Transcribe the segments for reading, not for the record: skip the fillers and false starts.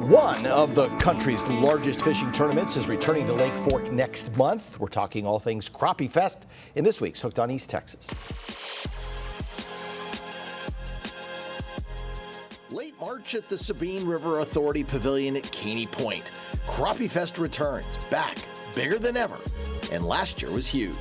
One of the country's largest fishing tournaments is returning to Lake Fork next month. We're talking all things Crappie Fest in this week's Hooked on East Texas. Late March at the Sabine River Authority Pavilion at Caney Point. Crappie Fest returns, back, bigger than ever, and last year was huge.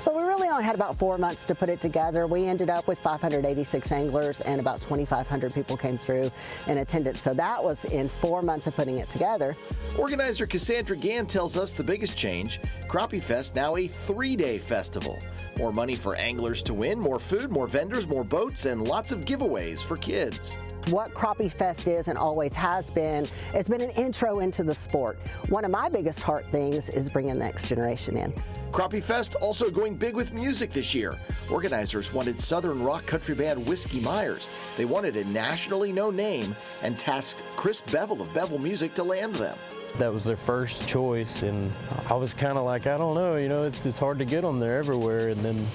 So we really only had about 4 months to put it together. We ended up with 586 anglers and about 2,500 people came through in attendance. So that was in 4 months of putting it together. Organizer Cassandra Gann tells us the biggest change, Crappie Fest now a 3-day festival. More money for anglers to win, more food, more vendors, more boats, and lots of giveaways for kids. What Crappie Fest is and always has been, it's been an intro into the sport. One of my biggest heart things is bringing the next generation in. Crappie Fest also going big with music this year. Organizers wanted Southern rock country band Whiskey Myers. They wanted a nationally known name and tasked Chris Bevel of Bevel Music to land them. That was their first choice, and I was kind of like, I don't know, it's hard to get them there everywhere, and then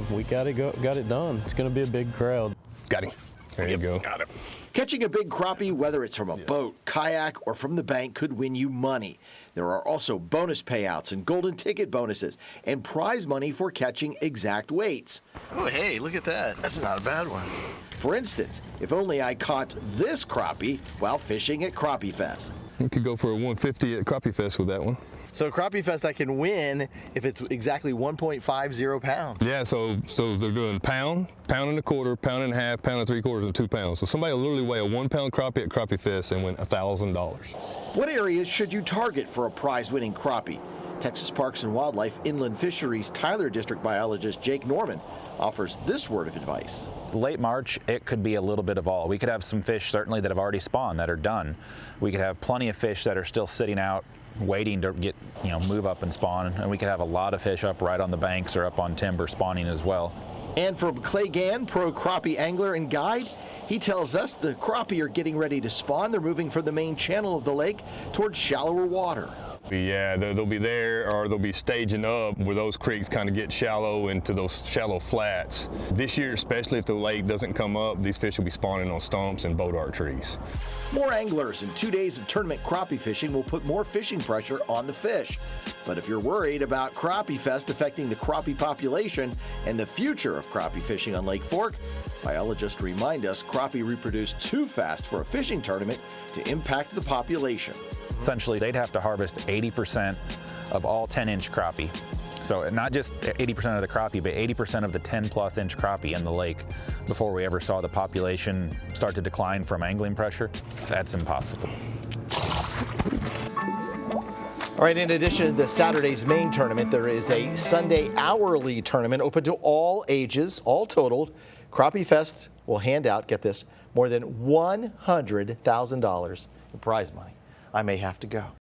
we got it done. It's going to be a big crowd. Got him. There you go. Got it. Catching a big crappie, whether it's from a boat, kayak, or from the bank, could win you money. There are also bonus payouts and golden ticket bonuses and prize money for catching exact weights. Oh, hey, look at that. That's not a bad one. For instance, if only I caught this crappie while fishing at Crappie Fest. You could go for a 150 at Crappie Fest with that one. So Crappie Fest, I can win if it's exactly 1.50 pounds. Yeah, so they're doing pound and a quarter, pound and a half, pound and 3/4, and 2 pounds. So somebody will literally weigh a 1 pound crappie at Crappie Fest and win $1,000. What areas should you target for a prize-winning crappie? Texas Parks and Wildlife Inland Fisheries Tyler District biologist Jake Norman offers this word of advice. Late March, it could be a little bit of all. We could have some fish certainly that have already spawned, that are done. We could have plenty of fish that are still sitting out waiting to get, move up and spawn. And we could have a lot of fish up right on the banks or up on timber spawning as well. And from Clay Gann, pro crappie angler and guide, he tells us the crappie are getting ready to spawn. They're moving from the main channel of the lake towards shallower water. Yeah, they'll be there, or they'll be staging up where those creeks kind of get shallow into those shallow flats. This year, especially if the lake doesn't come up, these fish will be spawning on stumps and boat arch trees. More anglers and 2 days of tournament crappie fishing will put more fishing pressure on the fish. But if you're worried about Crappie Fest affecting the crappie population and the future of crappie fishing on Lake Fork, biologists remind us crappie reproduce too fast for a fishing tournament to impact the population. Essentially, they'd have to harvest 80% of all 10-inch crappie. So not just 80% of the crappie, but 80% of the 10+ inch crappie in the lake before we ever saw the population start to decline from angling pressure. That's impossible. All right, in addition to Saturday's main tournament, there is a Sunday hourly tournament open to all ages, all totaled. Crappie Fest will hand out, get this, more than $100,000 in prize money. I may have to go.